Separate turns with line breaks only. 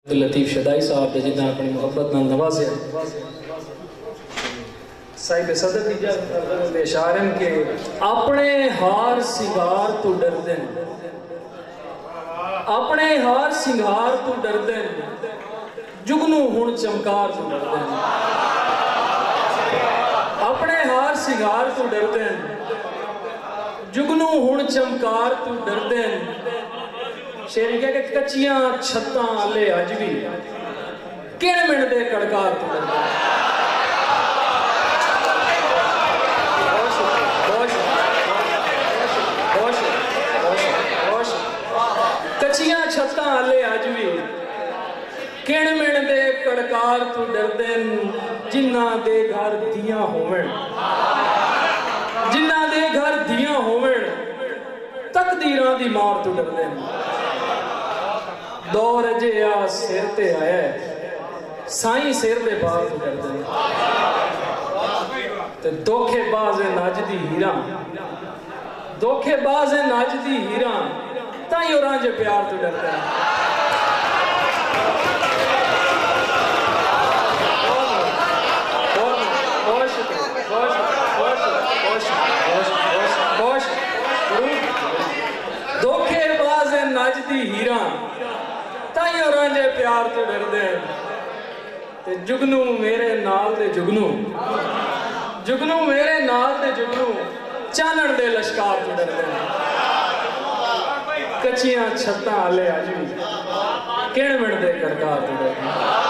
Latif Shaddai साहब ने जिन्हें अपनी मुहब्बत नाल नवाज़िया साहिब सदर की इशारे के अपने हार सिंगार तो डरदे अपने हार सिंगार तो डरदे जुगनू हुण चमकार तो डरदे अपने हार सिंगार तो डरदे जुगनू हुण चमकार तो डरदे शेर क्या कि कच्चियां छत्तां आले अज भी किण मिण दे कड़कार तो डरदे कच्चियां छत्तां आले अज भी किण मिण दे कड़कार तो डरदे जिन्हां दे घर दियां होवण जिन्हां दे घर दियां होवण तकदीरां दी मार तो डरदे दौर जिहा सिर ते आया साईं सिर दे बाल तो डरदे ते धोखेबाज नजदी हीरा धोखेबाज नजदी हीरा ताई और रांझे प्यार तो डरदे धोखेबाज नजदी हीरा ताई और रांझे प्यार तो डरदे ते जुगनू मेरे नाल दे जुगनू जुगनू मेरे नाल दे जुगनू चानण दे लश्कार तो डरदे कच्चियां छत्तां आले अज भी किण मिण दे कड़कार तो डरदे।